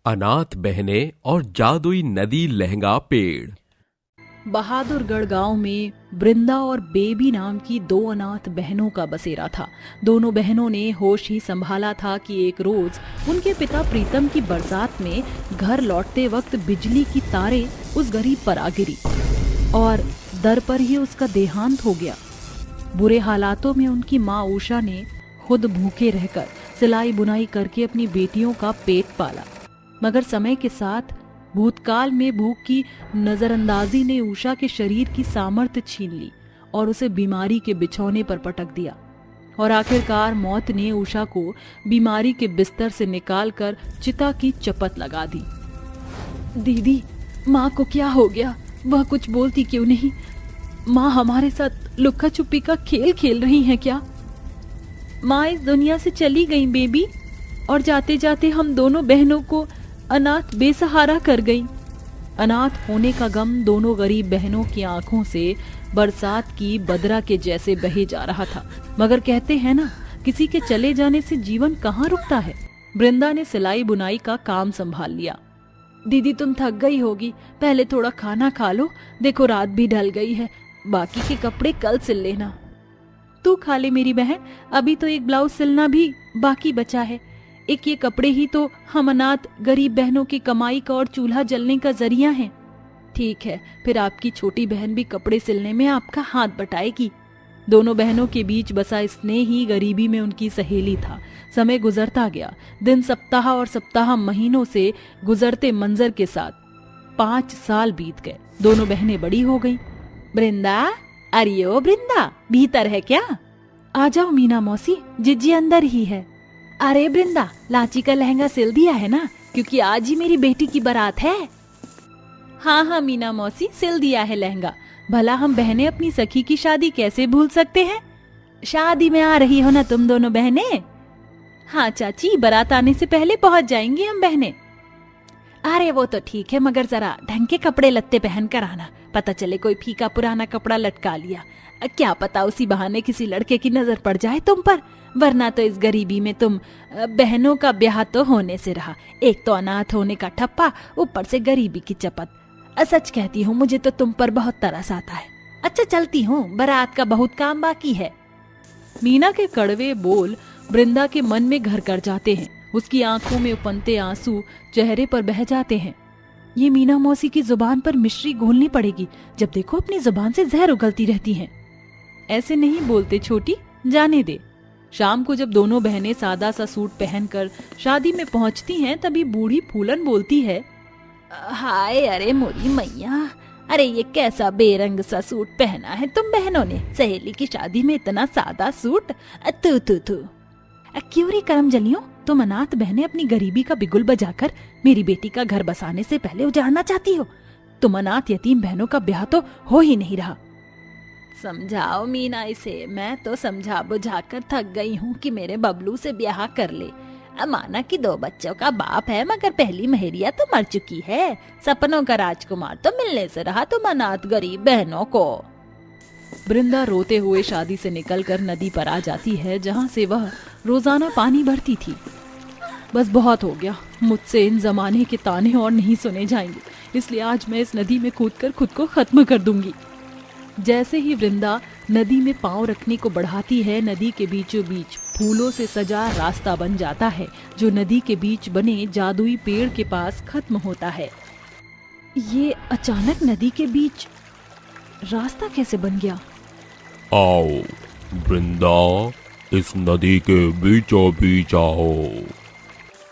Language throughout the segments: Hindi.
अनाथ बहनें और जादुई नदी लहंगा पेड़। बहादुरगढ़ गांव में वृंदा और बेबी नाम की दो अनाथ बहनों का बसेरा था। दोनों बहनों ने होश ही संभाला था कि एक रोज उनके पिता प्रीतम की बरसात में घर लौटते वक्त बिजली की तारें उस गरीब पर आ गिरी और दर पर ही उसका देहांत हो गया। बुरे हालातों में उनकी माँ उषा ने खुद भूखे रहकर सिलाई बुनाई करके अपनी बेटियों का पेट पाला, मगर समय के साथ भूतकाल में भूख की नजरअंदाजी ने उषा के शरीर की सामर्थ्य छीन ली और उसे बीमारी के बिछौने पर पटक दिया। और आखिरकार मौत ने उषा को बीमारी के बिस्तर से निकालकर चिता की चपत लगा दी। दीदी, माँ को क्या हो गया? वह कुछ बोलती क्यों नहीं? माँ हमारे साथ लुक्का छुपी का खेल खेल रही हैं क्या? माँ इस दुनिया से चली गई बेबी, और जाते जाते हम दोनों बहनों को अनाथ बेसहारा कर गई। अनाथ होने का गम दोनों गरीब बहनों की आंखों से बरसात की बदरा के जैसे बहे जा रहा था। मगर कहते हैं ना, किसी के चले जाने से जीवन कहाँ रुकता है। वृंदा ने सिलाई बुनाई का काम संभाल लिया। दीदी, तुम थक गई होगी, पहले थोड़ा खाना खा लो। देखो रात भी ढल गई है, बाकी के कपड़े कल सिल लेना। तू खा ले मेरी बहन, अभी तो एक ब्लाउज सिलना भी बाकी बचा है। एक ये कपड़े ही तो हम अनाथ गरीब बहनों की कमाई का और चूल्हा जलने का जरिया है। ठीक है, फिर आपकी छोटी बहन भी कपड़े सिलने में आपका हाथ बटाएगी। दोनों बहनों के बीच बसा स्नेह ही गरीबी में उनकी सहेली था। समय गुजरता गया, दिन सप्ताह और सप्ताह महीनों से गुजरते मंजर के साथ 5 साल बीत गए। दोनों बहनें बड़ी हो गईं। वृंदा, अरे ओ वृंदा, भीतर है क्या? आ जाओ मीना मौसी, जिज्जी अंदर ही है। अरे वृंदा, लाची का लहंगा सिल दिया है ना? क्योंकि आज ही मेरी बेटी की बारात है। हाँ हाँ मीना मौसी, सिल दिया है लहंगा। भला हम बहनें अपनी सखी की शादी कैसे भूल सकते हैं? शादी में आ रही हो ना तुम दोनों बहनें? हाँ चाची, बारात आने से पहले पहुंच जाएंगी हम बहनें। अरे वो तो ठीक है, मगर जरा ढंग के कपड़े लत्ते पहन कर आना। पता चले कोई फीका पुराना कपड़ा लटका लिया, क्या पता उसी बहाने किसी लड़के की नजर पड़ जाए तुम पर। वरना तो इस गरीबी में तुम बहनों का ब्याह तो होने से रहा। एक तो अनाथ होने का ठप्पा, ऊपर से गरीबी की चपत। सच कहती हूँ, मुझे तो तुम पर बहुत तरस आता है। अच्छा चलती हूँ, बारात का बहुत काम बाकी है। मीना के कड़वे बोल वृंदा के मन में घर कर जाते हैं। उसकी आंखों में उफनते आंसू चेहरे पर बह जाते हैं। ये मीना मौसी की जुबान पर मिश्री घोलनी पड़ेगी। जब देखो अपनी जुबान से जहर उगलती रहती हैं। ऐसे नहीं बोलते छोटी, जाने दे। शाम को जब दोनों बहनें सादा सा सूट पहनकर शादी में पहुंचती हैं, तभी बूढ़ी फूलन बोलती है, हाय अरे मोरी मैया, अरे ये कैसा बेरंग सा सूट पहना है तुम बहनों ने। सहेली की शादी में इतना सादा सूट। तू तू तू क्यों रे करम जलियों, तुम अनाथ बहनें अपनी गरीबी का बिगुल बजाकर मेरी बेटी का घर बसाने से पहले उजाड़ना चाहती हो। तुम अनाथ यतीम बहनों का ब्याह तो हो ही नहीं रहा। समझाओ मीना इसे, मैं तो समझा बुझाकर थक गई हूँ कि मेरे बबलू से ब्याह कर ले। माना कि 2 बच्चों का बाप है, मगर पहली मेहरिया तो मर चुकी है। सपनों का राजकुमार तो मिलने से रहा तुम अनाथ गरीब बहनों को। वृंदा रोते हुए शादी से निकलकर नदी पर आ जाती है, जहाँ से वह रोजाना पानी भरती थी। बस बहुत हो गया, मुझसे इन जमाने के ताने और नहीं सुने जाएंगे, इसलिए आज मैं इस नदी में कूदकर खुद को खत्म कर दूंगी। जैसे ही वृंदा नदी में पांव रखने को बढ़ाती है, नदी के बीचों बीच फूलों से सजा रास्ता बन जाता है, जो नदी के बीच बने जादुई पेड़ के पास खत्म होता है। ये अचानक नदी के बीच रास्ता कैसे बन गया? आओ वृंदा, इस नदी के बीचों बीच आओ।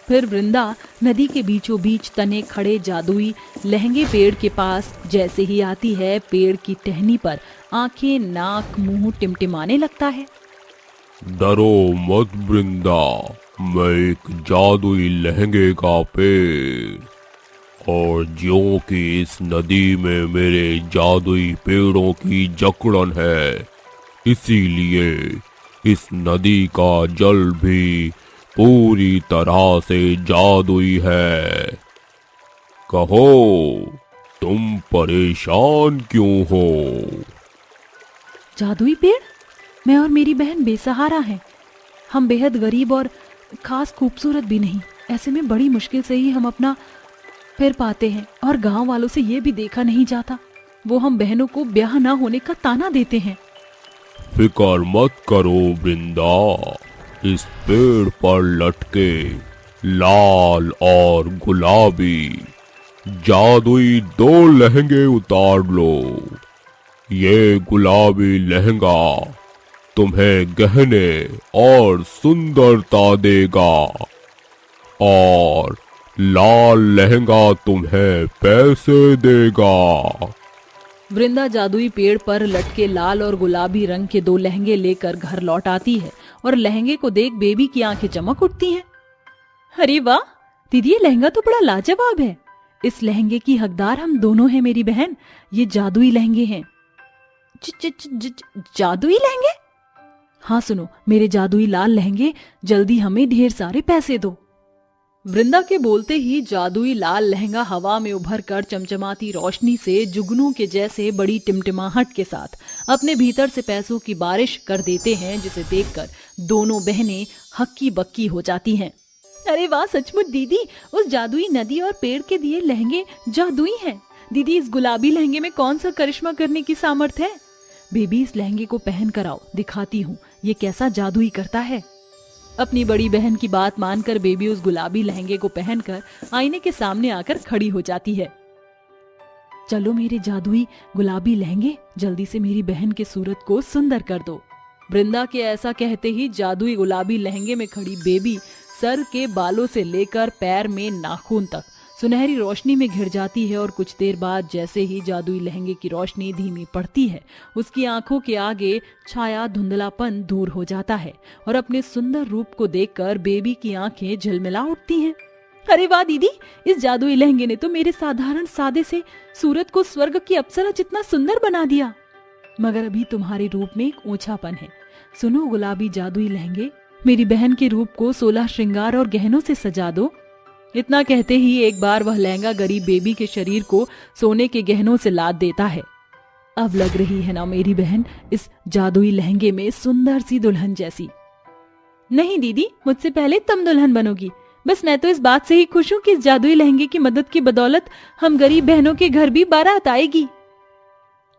फिर वृंदा नदी के बीचों बीच तने खड़े जादुई लहंगे पेड़ के पास जैसे ही आती है, पेड़ की टहनी पर आंखें, नाक, मुंह टिमटिमाने लगता है। डरो मत वृंदा, मैं एक जादुई लहंगे का पेड़, और ज्यों कि इस नदी में मेरे जादुई पेड़ों की जकड़न है, इसीलिए इस नदी का जल भी पूरी तरह से जादुई है। कहो, तुम परेशान क्यों हो? जादुई पेड़? मैं और मेरी बहन बेसहारा हैं। हम बेहद गरीब और खास खूबसूरत भी नहीं। ऐसे में बड़ी मुश्किल से ही हम अपना फिर पाते हैं और गांव वालों से ये भी देखा नहीं जाता। वो हम बहनों को ब्याह ना होने का ताना देते हैं। फिकर मत करो वृंदा, इस पेड़ पर लटके लाल और गुलाबी जादुई 2 लहंगे उतार लो। ये गुलाबी लहंगा तुम्हें गहने और सुंदरता देगा और लाल लहंगा तुम्हें पैसे देगा। वृंदा जादुई पेड़ पर लटके लाल और गुलाबी रंग के 2 लहंगे लेकर घर लौट आती है और लहंगे को देख बेबी की आंखें चमक उठती हैं। अरे वाह दीदी, ये लहंगा तो बड़ा लाजवाब है। इस लहंगे की हकदार हम दोनों हैं मेरी बहन। ये जादुई लहंगे हैं। जादुई लहंगे? हाँ सुनो, मेरे जादुई लाल लहंगे, जल्दी हमें ढेर सारे पैसे दो। वृंदा के बोलते ही जादुई लाल लहंगा हवा में उभर कर चमचमाती रोशनी से जुगनू के जैसे बड़ी टिमटिमाहट के साथ अपने भीतर से पैसों की बारिश कर देते हैं, जिसे देखकर दोनों बहनें हक्की बक्की हो जाती हैं। अरे वाह सचमुच दीदी, उस जादुई नदी और पेड़ के दिए लहंगे जादुई हैं। दीदी, इस गुलाबी लहंगे में कौन सा करिश्मा करने की सामर्थ्य है? बेबी, इस लहंगे को पहन कर आओ, दिखाती हूँ ये कैसा जादुई करता है। अपनी बड़ी बहन की बात मानकर बेबी उस गुलाबी लहंगे को पहनकर आईने के सामने आकर खड़ी हो जाती है। चलो मेरे जादुई गुलाबी लहंगे, जल्दी से मेरी बहन की सूरत को सुंदर कर दो। वृंदा के ऐसा कहते ही जादुई गुलाबी लहंगे में खड़ी बेबी सर के बालों से लेकर पैर में नाखून तक सुनहरी रोशनी में घिर जाती है और कुछ देर बाद जैसे ही जादुई लहंगे की रोशनी धीमी पड़ती है, उसकी आंखों के आगे छाया धुंधलापन दूर हो जाता है और अपने सुंदर रूप को देखकर बेबी की आंखें झिलमिला उठती हैं। अरे वाह दीदी, इस जादुई लहंगे ने तो मेरे साधारण सादे से सूरत को स्वर्ग की अप्सरा जितना सुंदर बना दिया। मगर अभी तुम्हारे रूप में एक ऊंचापन है। सुनो गुलाबी जादुई लहंगे, मेरी बहन के रूप को 16 श्रृंगार और गहनों से सजा दो। इतना कहते ही एक बार वह लहंगा गरीब बेबी के शरीर को सोने के गहनों से लाद देता है। अब लग रही है ना मेरी बहन इस जादुई लहंगे में सुंदर सी दुल्हन जैसी? नहीं दीदी, मुझसे पहले तुम दुल्हन बनोगी। बस मैं तो इस बात से ही खुश हूँ कि इस जादुई लहंगे की मदद की बदौलत हम गरीब बहनों के घर भी बारात आएगी।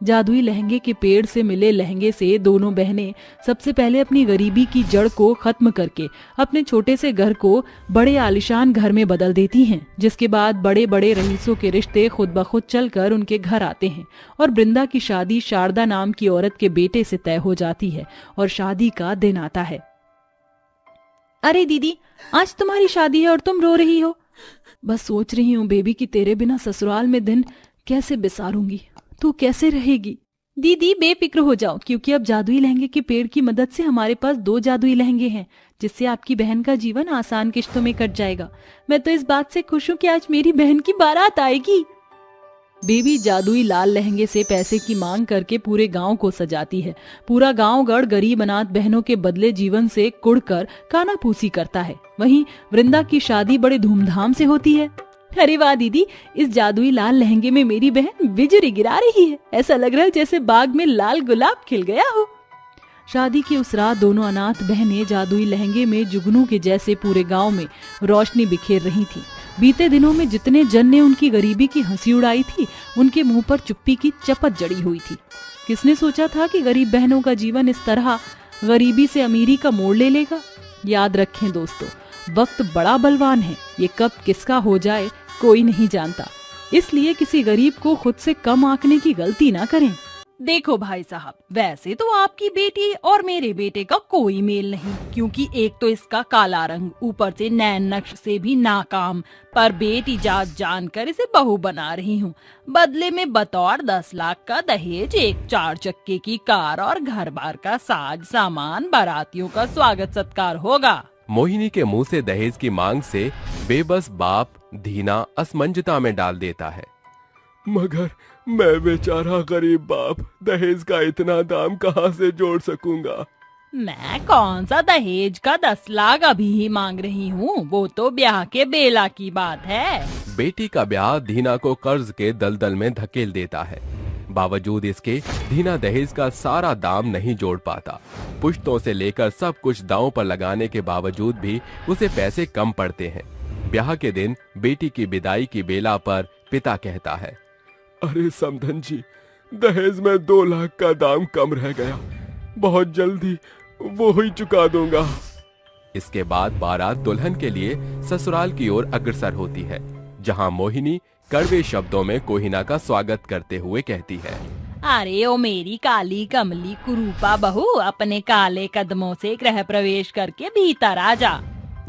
जादुई लहंगे के पेड़ से मिले लहंगे से दोनों बहनें सबसे पहले अपनी गरीबी की जड़ को खत्म करके अपने छोटे से घर को बड़े आलीशान घर में बदल देती हैं, जिसके बाद बड़े बड़े रईसों के रिश्ते खुद ब खुद चलकर उनके घर आते हैं और वृंदा की शादी शारदा नाम की औरत के बेटे से तय हो जाती है और शादी का दिन आता है। अरे दीदी, आज तुम्हारी शादी है और तुम रो रही हो। बस सोच रही हूँ बेबी कि तेरे बिना ससुराल में दिन कैसे बिसारूंगी, तू कैसे रहेगी। दीदी बेफिक्र हो जाओ, क्योंकि अब जादुई लहंगे के पेड़ की मदद से हमारे पास 2 जादुई लहंगे हैं, जिससे आपकी बहन का जीवन आसान किश्तों में कट जाएगा। मैं तो इस बात से खुश हूँ कि आज मेरी बहन की बारात आएगी। बेबी जादुई लाल लहंगे से पैसे की मांग करके पूरे गांव को सजाती है। पूरा गांव गढ़ गरीब अनाथ बहनों के बदले जीवन से कुड़कर कानाफूसी करता है। वहीं वृंदा की शादी बड़े धूमधाम से होती है। अरे वाह दीदी, इस जादुई लाल लहंगे में मेरी बहन बिजुरी गिरा रही है। ऐसा लग रहा है जैसे बाग में लाल गुलाब खिल गया हो। शादी की उस रात दोनों अनाथ बहनें जादुई लहंगे में जुगनू के जैसे पूरे गांव में रोशनी बिखेर रही थी। बीते दिनों में जितने जन ने उनकी गरीबी की हंसी उड़ाई थी, उनके मुंह पर चुप्पी की चपत जड़ी हुई थी। किसने सोचा था कि गरीब बहनों का जीवन इस तरह गरीबी से अमीरी का मोड़ ले लेगा। याद रखें दोस्तों, वक्त बड़ा बलवान है, ये कब किसका हो जाए कोई नहीं जानता। इसलिए किसी गरीब को खुद से कम आंकने की गलती ना करें। देखो भाई साहब, वैसे तो आपकी बेटी और मेरे बेटे का कोई मेल नहीं, क्योंकि एक तो इसका काला रंग, ऊपर से नैन नक्श से भी नाकाम, पर बेटी जात जानकर इसे बहू बना रही हूँ। बदले में बतौर 10 लाख का दहेज, एक 4 चक्के की कार और घर बार का साज सामान, बारातियों का स्वागत सत्कार होगा। मोहिनी के मुंह से दहेज की मांग से बेबस बाप धीना असमंजता में डाल देता है। मगर मैं बेचारा गरीब बाप दहेज का इतना दाम कहाँ से जोड़ सकूंगा। मैं कौन सा दहेज का 10 लाख अभी ही मांग रही हूँ, वो तो ब्याह के बेला की बात है। बेटी का ब्याह धीना को कर्ज के दलदल में धकेल देता है। बावजूद इसके धीना दहेज का सारा दाम नहीं जोड़ पाता। पुश्तों से लेकर सब कुछ दांव पर लगाने के बावजूद भी उसे पैसे कम पड़ते हैं। ब्याह के दिन बेटी की विदाई की बेला पर पिता कहता है, अरे समधन जी, दहेज में 2 लाख का दाम कम रह गया, बहुत जल्दी वो ही चुका दूंगा। इसके बाद बारात दुल्हन के लिए ससुराल की ओर अग्रसर होती है, जहां मोहिनी कड़वे शब्दों में कोहिना का स्वागत करते हुए कहती है, अरे ओ मेरी काली कमली कुरूपा बहू, अपने काले कदमों से गृह प्रवेश करके भीतर आ जा।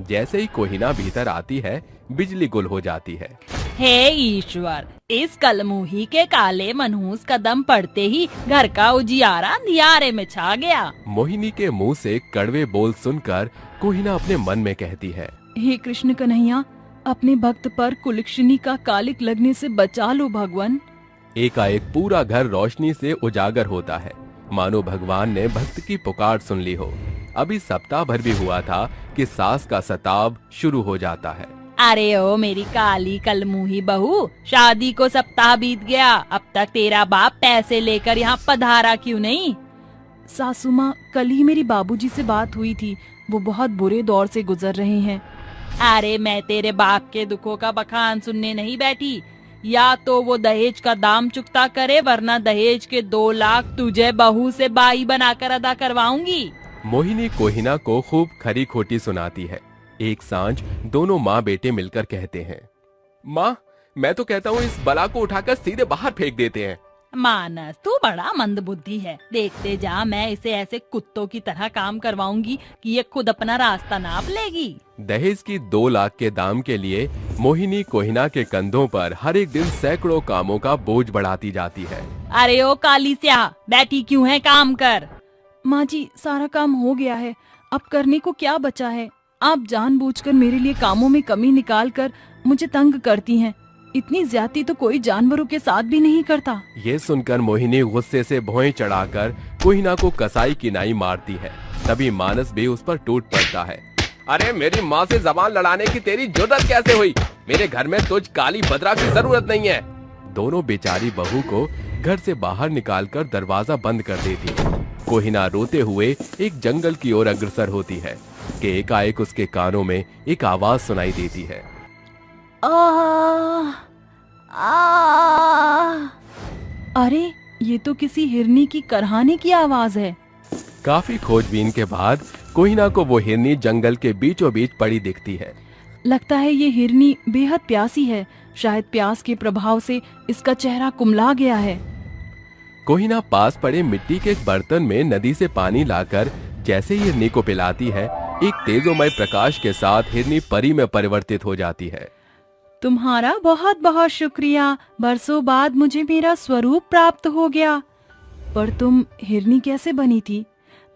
जैसे ही कोहिना भीतर आती है, बिजली गुल हो जाती है। हे ईश्वर, इस कलमुही के काले मनहूस कदम पड़ते ही घर का उजियारा अंधियारे में छा गया। मोहिनी के मुंह से कड़वे बोल सुनकर कोहिना अपने मन में कहती है, हे कृष्ण कन्हैया, अपने भक्त पर कुलक्षणी का कालिक लगने से बचा लो भगवान। एकाएक पूरा घर रोशनी से उजागर होता है, मानो भगवान ने भक्त की पुकार सुन ली हो। अभी सप्ताह भर भी हुआ था कि सास का सताव शुरू हो जाता है। अरे ओ मेरी काली कलमुही बहू, शादी को सप्ताह बीत गया, अब तक तेरा बाप पैसे लेकर यहाँ पधारा क्यों नहीं? सासू माँ, कल ही मेरी बाबूजी से बात हुई थी, वो बहुत बुरे दौर से गुजर रहे हैं। अरे मैं तेरे बाप के दुखों का बखान सुनने नहीं बैठी। या तो वो दहेज का दाम चुकता करे, वरना दहेज के 2 लाख तुझे बहू से बाई बनाकर अदा करवाऊंगी। मोहिनी कोहिना को खूब खरी खोटी सुनाती है। एक सांझ दोनों माँ बेटे मिलकर कहते हैं, माँ, मैं तो कहता हूँ इस बला को उठाकर सीधे बाहर फेंक देते हैं। मानस, तू बड़ा मंदबुद्धि है। देखते जा, मैं इसे ऐसे कुत्तों की तरह काम करवाऊंगी कि ये खुद अपना रास्ता नाप लेगी। दहेज की 2 लाख के दाम के लिए मोहिनी कोहिना के कंधों पर हर एक दिन सैकड़ों कामों का बोझ बढ़ाती जाती है। अरे ओ काली स्याह, बैठी क्यों है, काम कर। माँ जी, सारा काम हो गया है, अब करने को क्या बचा है? आप जानबूझकर मेरे लिए कामों में कमी निकाल कर मुझे तंग करती हैं। इतनी ज्यादती तो कोई जानवरों के साथ भी नहीं करता। ये सुनकर मोहिनी गुस्से से भौएं चढ़ाकर कोहिना को कसाई की नाई मारती है। तभी मानस भी उस पर टूट पड़ता है। अरे मेरी माँ से जबान लड़ाने की तेरी जुर्रत कैसे हुई? मेरे घर में तुझ काली बदरा की जरूरत नहीं है। दोनों बेचारी बहू को घर से बाहर निकालकर दरवाजा बंद कर देती है। कोहिना रोते हुए एक जंगल की ओर अग्रसर होती है कि एकाएक उसके कानों में एक आवाज सुनाई देती है, अरे ये तो किसी हिरनी की करहाने की आवाज है। काफी खोजबीन के बाद कोहिना को वो हिरनी जंगल के बीचों बीच पड़ी दिखती है। लगता है ये हिरनी बेहद प्यासी है, शायद प्यास के प्रभाव से इसका चेहरा कुमला गया है। कोहिना पास पड़े मिट्टी के एक बर्तन में नदी से पानी लाकर जैसे ही हिरनी को पिलाती है, एक तेजोमय प्रकाश के साथ हिरनी परी में परिवर्तित हो जाती है। तुम्हारा बहुत बहुत शुक्रिया, बरसों बाद मुझे मेरा स्वरूप प्राप्त हो गया। पर तुम हिरनी कैसे बनी थी?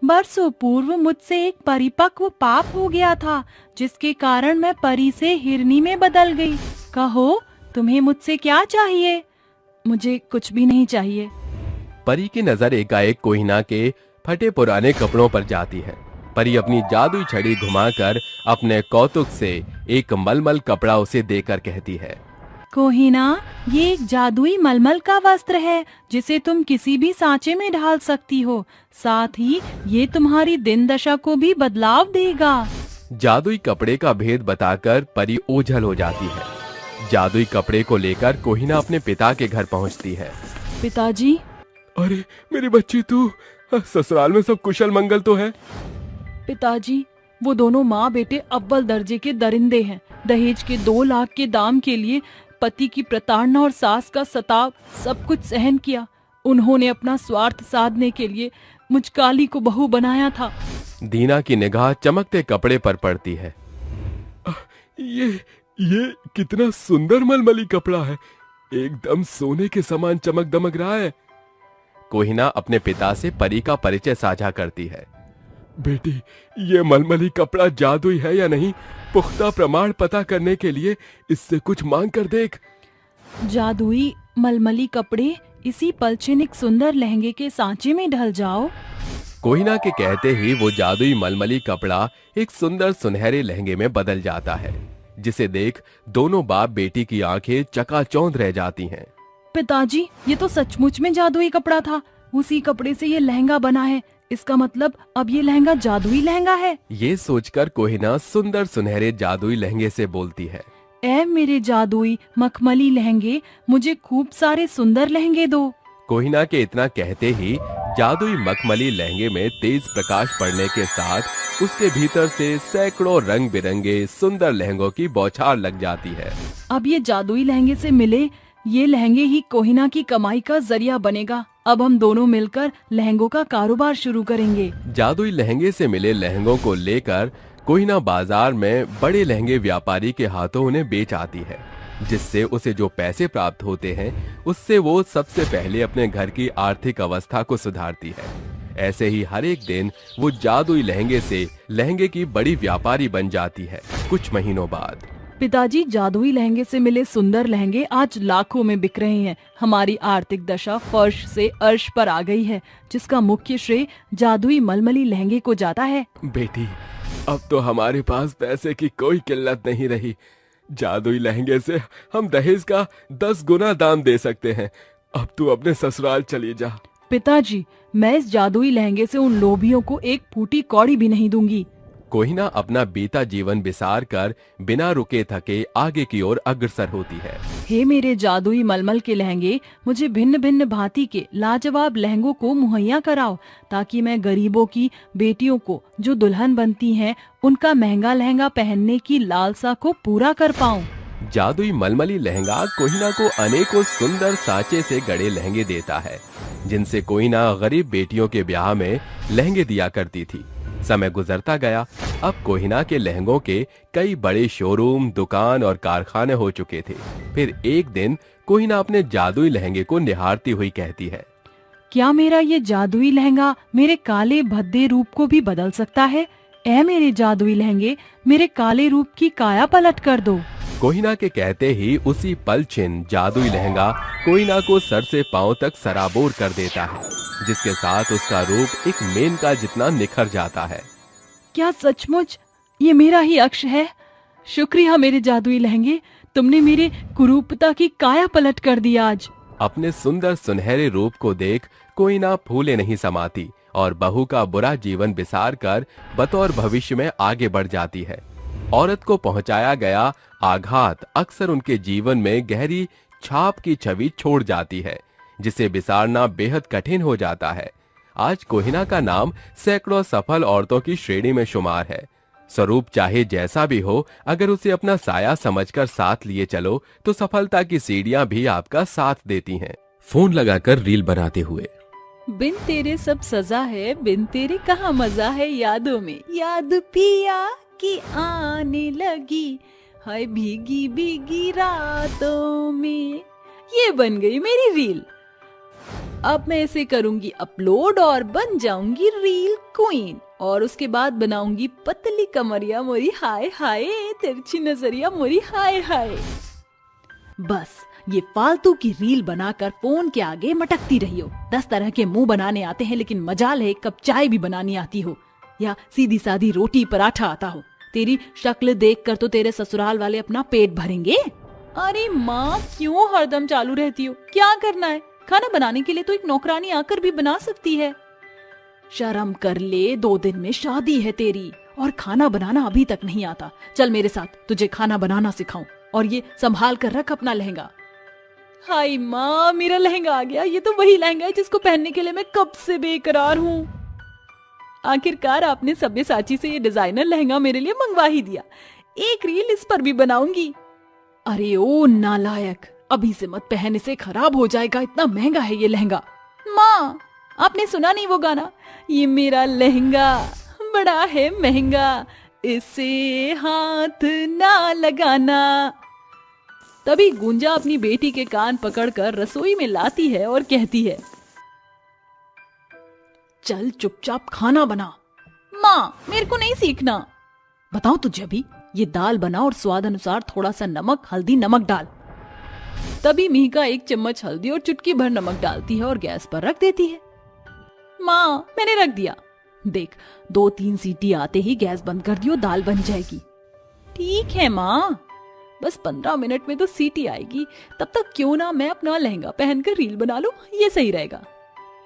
बरसों पूर्व मुझसे एक परिपक्व पाप हो गया था, जिसके कारण मैं परी से हिरनी में बदल गई। कहो, तुम्हें मुझसे क्या चाहिए? मुझे कुछ भी नहीं चाहिए। परी की नजर एकाएक कोहिना के फटे पुराने कपड़ों पर जाती है। परी अपनी जादुई छड़ी घुमाकर अपने कौतुक से एक मलमल कपड़ा उसे देकर कहती है, कोहिना, ये एक जादुई मलमल का वस्त्र है, जिसे तुम किसी भी सांचे में ढाल सकती हो। साथ ही ये तुम्हारी दिन दशा को भी बदलाव देगा। जादुई कपड़े का भेद बताकर परी ओझल हो जाती है। जादुई कपड़े को लेकर कोहिना अपने पिता के घर पहुंचती है। पिताजी, अरे मेरी बच्ची, तू ससुराल में सब कुशल मंगल तो है? पिताजी, वो दोनों माँ बेटे अव्वल दर्जे के दरिंदे हैं। दहेज के 2 लाख के दाम के लिए पति की प्रताड़ना और सास का सताव सब कुछ सहन किया। उन्होंने अपना स्वार्थ साधने के लिए मुझ काली को बहू बनाया था। दीना की निगाह चमकते कपड़े पर पड़ती है। ये कितना सुंदर मलमली कपड़ा है, एकदम सोने के समान चमक दमक रहा है। कोहिना अपने पिता से परी का परिचय साझा करती है। बेटी, ये मलमली कपड़ा जादुई है या नहीं, पुख्ता प्रमाण पता करने के लिए इससे कुछ मांग कर देख। जादुई मलमली कपड़े इसी पलछिन सुंदर लहंगे के सांचे में ढल जाओ। कोहिना के कहते ही वो जादुई मलमली कपड़ा एक सुंदर सुनहरे लहंगे में बदल जाता है, जिसे देख दोनों बाप बेटी की आंखें चकाचौंध रह जाती हैं। पिताजी, ये तो सचमुच में जादुई कपड़ा था। उसी कपड़े से ये लहंगा बना है। इसका मतलब अब ये लहंगा जादुई लहंगा है। ये सोचकर कोहिना सुंदर सुनहरे जादुई लहंगे से बोलती है, ए मेरे जादुई मखमली लहंगे, मुझे खूब सारे सुंदर लहंगे दो। कोहिना के इतना कहते ही जादुई मखमली लहंगे में तेज प्रकाश पड़ने के साथ उसके भीतर से सैकड़ों रंग बिरंगे सुंदर लहंगों की बौछार लग जाती है। अब ये जादुई लहंगे से मिले ये लहंगे ही कोहिना की कमाई का जरिया बनेगा। अब हम दोनों मिलकर लहंगों का कारोबार शुरू करेंगे। जादुई लहंगे से मिले लहंगों को लेकर कोहिना बाजार में बड़े लहंगे व्यापारी के हाथों उन्हें बेच आती है, जिससे उसे जो पैसे प्राप्त होते हैं उससे वो सबसे पहले अपने घर की आर्थिक अवस्था को सुधारती है। ऐसे ही हर एक दिन वो जादुई लहंगे से लहंगे की बड़ी व्यापारी बन जाती है। कुछ महीनों बाद पिताजी, जादुई लहंगे से मिले सुंदर लहंगे आज लाखों में बिक रहे हैं। हमारी आर्थिक दशा फर्श से अर्श पर आ गई है, जिसका मुख्य श्रेय जादुई मलमली लहंगे को जाता है। बेटी, अब तो हमारे पास पैसे की कोई किल्लत नहीं रही। जादुई लहंगे से हम दहेज का 10 गुना दाम दे सकते हैं। अब तू अपने ससुराल चली जा। पिताजी, मैं इस जादुई लहंगे से उन लोभियों को एक फूटी कौड़ी भी नहीं दूंगी। कोहिना अपना बीता जीवन बिसार कर बिना रुके थके आगे की ओर अग्रसर होती है। हे मेरे जादुई मलमल के लहंगे, मुझे भिन्न भिन्न भांति के लाजवाब लहंगों को मुहैया कराओ, ताकि मैं गरीबों की बेटियों को जो दुल्हन बनती हैं, उनका महंगा लहंगा पहनने की लालसा को पूरा कर पाऊं। जादुई मलमली लहंगा कोहिना को अनेकों सुंदर सांचे से गड़े लहंगे देता है, जिनसे कोहिना गरीब बेटियों के ब्याह में लहंगे दिया करती थी। समय गुजरता गया। अब कोहिना के लहंगों के कई बड़े शोरूम, दुकान और कारखाने हो चुके थे। फिर एक दिन कोहिना अपने जादुई लहंगे को निहारती हुई कहती है, क्या मेरा ये जादुई लहंगा मेरे काले भद्दे रूप को भी बदल सकता है? ऐ मेरे जादुई लहंगे, मेरे काले रूप की काया पलट कर दो। कोहिना के कहते ही उसी पल छिन जादुई लहंगा कोहिना को सर से पांव तक सराबोर कर देता है, जिसके साथ उसका रूप एक मेनका जितना निखर जाता है। क्या सचमुच ये मेरा ही अक्ष है? शुक्रिया मेरे जादुई लहंगे, तुमने मेरे कुरूपता की काया पलट कर दी आज। अपने सुंदर सुनहरे रूप को देख कोहिना फूले नहीं समाती और बहू का बुरा जीवन बिसार कर बतौर भविष्य में आगे बढ़ जाती है। औरत को पहुंचाया गया आघात अक्सर उनके जीवन में गहरी छाप की छवि छोड़ जाती है, जिसे बिसारना बेहद कठिन हो जाता है। आज कोहिना का नाम सैकड़ों सफल औरतों की श्रेणी में शुमार है। स्वरूप चाहे जैसा भी हो, अगर उसे अपना साया समझकर साथ लिए चलो तो सफलता की सीढ़ियां भी आपका साथ देती हैं। फोन लगाकर रील बनाते हुए, बिन तेरे सब सजा है, बिन तेरे कहाँ मजा है, यादों में याद पिया की आने लगी, हाय भीगी भीगी रातों में। ये बन गई मेरी रील। अब मैं इसे करूंगी अपलोड और बन जाऊंगी रील क्वीन, और उसके बाद बनाऊंगी पतली कमरिया मोरी हाय हाय, तिरछी नजरिया मोरी हाय हाय। बस ये फालतू की रील बनाकर फोन के आगे मटकती रही हो। 10 तरह के मुंह बनाने आते हैं, लेकिन मजाल है कप चाय भी बनानी आती हो, या सीधी सादी रोटी पराठा आता हो। तेरी शक्ल देखकर तो तेरे ससुराल वाले अपना पेट भरेंगे। अरे माँ, क्यों हरदम चालू रहती हो? क्या करना है? खाना बनाने के लिए तो एक नौकरानी आकर भी बना सकती है। शर्म कर ले, 2 दिन में शादी है तेरी और खाना बनाना अभी तक नहीं आता। चल मेरे साथ, तुझे खाना बनाना सिखाऊं। और ये संभाल कर रख अपना लहंगा। हाय माँ, मेरा लहंगा आ गया। ये तो वही लहंगा है जिसको पहनने के लिए मैं कब से बेकरार हूँ। आखिरकार आपने सब्यसाची से ये डिजाइनर लहंगा मेरे लिए मंगवा ही दिया। एक रील इस पर भी बनाऊंगी। अरे ओ नालायक, अभी से मत पहन, इसे खराब हो जाएगा। इतना महंगा है ये लहंगा। माँ, आपने सुना नहीं वो गाना? ये मेरा लहंगा बड़ा है महंगा, इसे हाथ ना लगाना। तभी गुंजा अपनी बेटी के कान पकड़कर रसोई में लाती है और कहती है, चल चुपचाप खाना बना। माँ, मेरे को नहीं सीखना। बताओ तुझे अभी। ये दाल बना और स्वाद अनुसार थोड़ा सा नमक, हल्दी, नमक डाल। तभी मीका 1 चम्मच हल्दी और चुटकी भर नमक डालती है और गैस पर रख देती है। माँ, मैंने रख दिया। देख, 2-3 सीटी आते ही गैस बंद कर दियो, दाल बन जाएगी। ठीक है माँ, बस 15 मिनट में तो सीटी आएगी। तब तक क्यों ना मैं अपना लहंगा पहनकर रील बना लूं, ये सही रहेगा।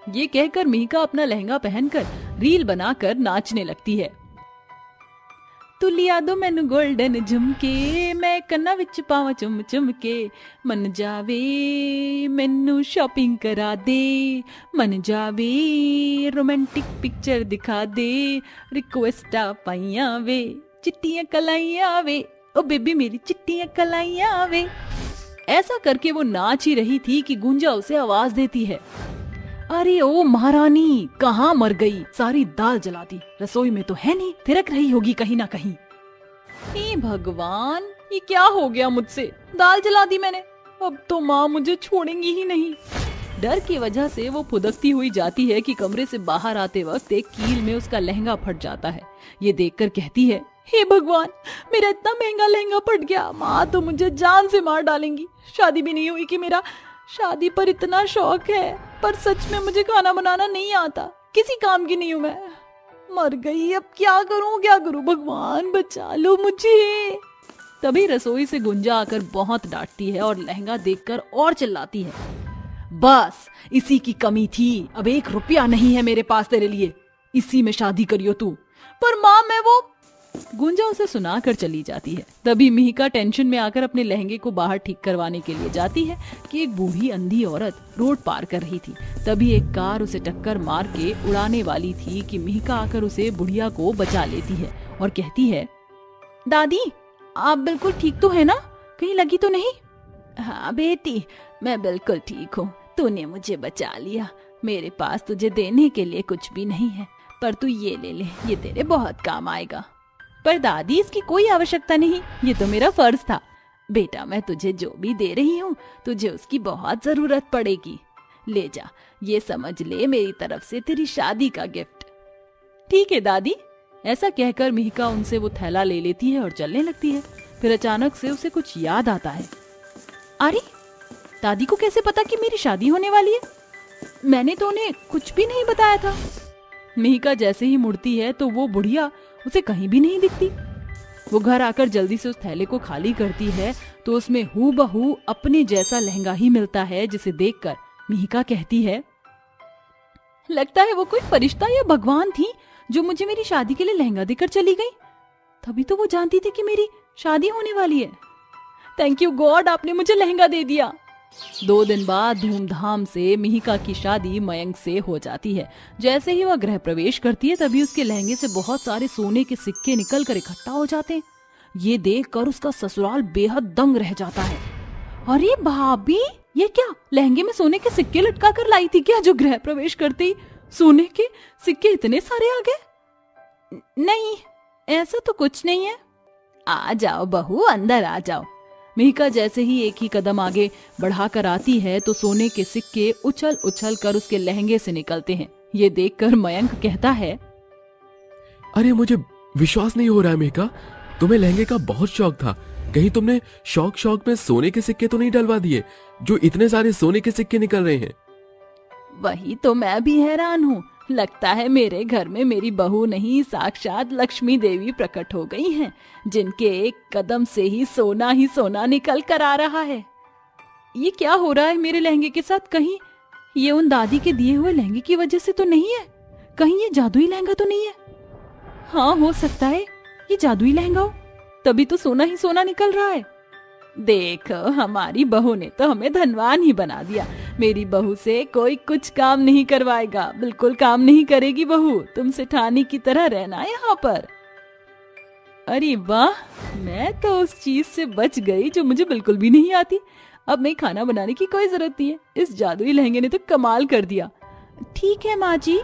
ये कहकर मीका अपना लहंगा पहनकर रील बनाकर नाचने लगती है। तू लिया दो मैनू गोल्डन झुमके, मैं कन्ना विच पावा चुम चुम के, मन जावे मैनू शॉपिंग करा दे, मन जावे रोमांटिक पिक्चर दिखा दे, रिक्वेस्टा पाइया वे चिट्टियां कलाइया वे, ओ बेबी मेरी चिट्टियां कलाइया वे। ऐसा करके वो नाच ही रही थी कि गुंजा उसे आवाज देती है, अरे ओ महारानी कहाँ मर गई, सारी दाल जला दी, रसोई में तो है नहीं, थिरक रही होगी कहीं ना कहीं। हे भगवान, ये क्या हो गया मुझसे, दाल जला दी मैंने, अब तो माँ मुझे छोड़ेंगी ही नहीं। डर की वजह से वो फुदकती हुई जाती है कि कमरे से बाहर आते वक्त एक कील में उसका लहंगा फट जाता है। ये देखकर कहती है, हे भगवान, मेरा इतना महंगा लहंगा फट गया, माँ तो मुझे जान से मार डालेंगी। शादी भी नहीं हुई कि मेरा शादी पर इतना शौक है, पर सच में मुझे खाना बनाना नहीं आता, किसी काम की नहीं हूँ मैं। मर गई, अब क्या करूँ भगवान बचा लो मुझे। तभी रसोई से गुंजा आकर बहुत डांटती है और लहंगा देखकर और चिल्लाती है, बस इसी की कमी थी, अब 1 रुपया नहीं है मेरे पास तेरे लिए, इसी में शादी करियो तू। पर माँ मैं वो, गुंजा उसे सुनाकर चली जाती है। तभी मिहिका टेंशन में आकर अपने लहंगे को बाहर ठीक करवाने के लिए जाती है कि एक बूढ़ी अंधी औरत रोड पार कर रही थी। तभी एक कार उसे टक्कर मार के उड़ाने वाली थी कि मिहिका आकर उसे बुढ़िया को बचा लेती है और कहती है, दादी आप बिल्कुल ठीक तो है ना, कहीं लगी तो नहीं? हाँ बेटी, मैं बिल्कुल ठीक हूँ, तूने मुझे बचा लिया, मेरे पास तुझे देने के लिए कुछ भी नहीं है, पर तू ये ले ले, ये तेरे बहुत काम आएगा। पर दादी इसकी कोई आवश्यकता नहीं, ये तो मेरा फर्ज था। बेटा मैं तुझे जो भी दे रही हूँ तुझे उसकी बहुत जरूरत पड़ेगी, ले जा, ये समझ ले मेरी तरफ से तेरी शादी का गिफ्ट। ठीक है दादी। ऐसा कहकर मिहिका उनसे वो थैला ले लेती है और चलने लगती है। फिर अचानक से उसे कुछ याद आता है, अरे दादी को कैसे पता कि मेरी शादी होने वाली है, मैंने तो उन्हें कुछ भी नहीं बताया था। मिहिका जैसे ही मुड़ती है तो वो बुढ़िया उसे कहीं भी नहीं दिखती। वो घर आकर जल्दी से उस थैले को खाली करती है तो उसमें हूबहू अपने जैसा लहंगा ही मिलता है, जिसे देखकर मिहिका कहती है, लगता है वो कोई फरिश्ता या भगवान थी जो मुझे मेरी शादी के लिए लहंगा देकर चली गई। तभी तो वो जानती थी कि मेरी शादी होने वाली है। थैंक यू गॉड, आपने मुझे लहंगा दे दिया। 2 दिन बाद धूमधाम से मिहिका की शादी मयंक से हो जाती है। जैसे ही वह गृह प्रवेश करती है तभी उसके लहंगे से बहुत सारे सोने के सिक्के निकलकर इकट्ठा हो जाते हैं। ये देखकर उसका ससुराल बेहद दंग रह जाता है। अरे भाभी, ये क्या लहंगे में सोने के सिक्के लटका कर लाई थी क्या, जो गृह प्रवेश करते ही सोने के सिक्के इतने सारे आ गए? नहीं, ऐसा तो कुछ नहीं है। आ जाओ बहू, अंदर आ जाओ। मिहिका जैसे ही एक ही कदम आगे बढ़ाकर आती है तो सोने के सिक्के उछल उछल कर उसके लहंगे से निकलते हैं। ये देखकर मयंक कहता है, अरे मुझे विश्वास नहीं हो रहा है मिहिका, तुम्हें लहंगे का बहुत शौक था, कहीं तुमने शौक में सोने के सिक्के तो नहीं डलवा दिए, जो इतने सारे सोने के सिक्के निकल रहे हैं? वही तो मैं भी हैरान हूँ, लगता है मेरे घर में मेरी बहू नहीं साक्षात लक्ष्मी देवी प्रकट हो गई हैं, जिनके एक कदम से ही सोना निकल कर आ रहा है। ये क्या हो रहा है मेरे लहंगे के साथ? कहीं ये उन दादी के दिए हुए लहंगे की वजह से तो नहीं है? कहीं ये जादुई लहंगा तो नहीं है? हाँ, हो सकता है ये जादुई लहंगा हो, तभी तो सोना ही सोना निकल रहा है। देखो, हमारी बहू ने तो हमें धनवान ही बना दिया। मेरी बहू से कोई कुछ काम नहीं करवाएगा, बिल्कुल काम नहीं करेगी बहू, तुम सेठानी की तरह रहना यहाँ पर। अरे वाह, मैं तो उस चीज से बच गई जो मुझे बिल्कुल भी नहीं आती। अब मैं खाना बनाने की कोई जरूरत नहीं है, इस जादुई लहंगे ने तो कमाल कर दिया। ठीक है माँ जी।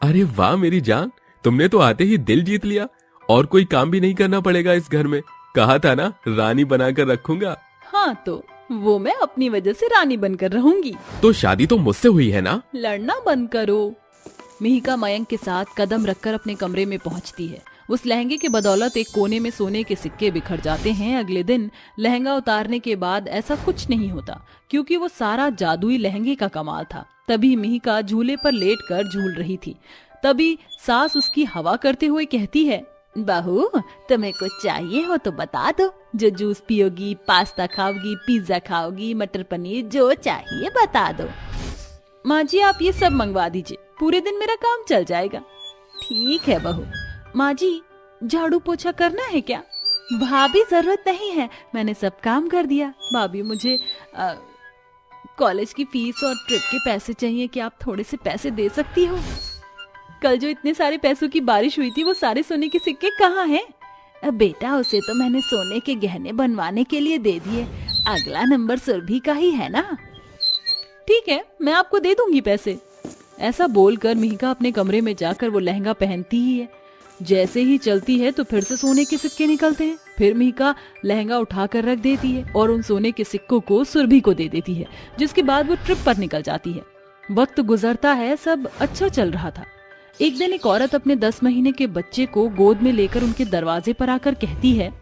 अरे वाह मेरी जान, तुमने तो आते ही दिल जीत लिया, और कोई काम भी नहीं करना पड़ेगा इस घर में। कहा था ना रानी बनाकर रखूंगा। हाँ, तो वो मैं अपनी वजह से रानी बनकर रहूंगी। तो शादी तो मुझसे हुई है ना? लड़ना बंद करो। मिहिका मयंक के साथ कदम रखकर अपने कमरे में पहुंचती है। उस लहंगे के बदौलत एक कोने में सोने के सिक्के बिखर जाते हैं। अगले दिन लहंगा उतारने के बाद ऐसा कुछ नहीं होता, क्योंकि वो सारा जादुई लहंगे का कमाल था। तभी मिहिका झूले पर लेटकर झूल रही थी। तभी सास उसकी हवा करते हुए कहती है, बहू तुम्हें कुछ चाहिए हो तो बता दो, जो जूस पियोगी, पास्ता खाओगी, पिज्जा खाओगी, मटर पनीर, जो चाहिए बता दो। माँ जी आप ये सब मंगवा दीजिए, पूरे दिन मेरा काम चल जाएगा। ठीक है बहू। माँ जी झाड़ू पोछा करना है क्या? भाभी जरूरत नहीं है, मैंने सब काम कर दिया। भाभी मुझे कॉलेज की फीस और ट्रिप के पैसे चाहिए, कि आप थोड़े से पैसे दे सकती हो? कल जो इतने सारे पैसों की बारिश हुई थी, वो सारे सोने के सिक्के कहाँ हैं? बेटा उसे तो मैंने सोने के गहने बनवाने के लिए दे दिए, अगला नंबर सुरभि का ही है ना। ठीक है, मैं आपको दे दूंगी पैसे। ऐसा बोलकर मिहिका अपने कमरे में जाकर वो लहंगा पहनती ही है। जैसे ही चलती है तो फिर से सोने के सिक्के निकलते हैं। फिर मिहिका लहंगा उठाकर रख देती है और उन सोने के सिक्कों को सुरभि को दे देती है, जिसके बाद वो ट्रिप पर निकल जाती है। वक्त गुजरता है, सब अच्छा चल रहा था। एक दिन एक औरत अपने 10 महीने के बच्चे को गोद में लेकर उनके दरवाजे पर आकर कहती है,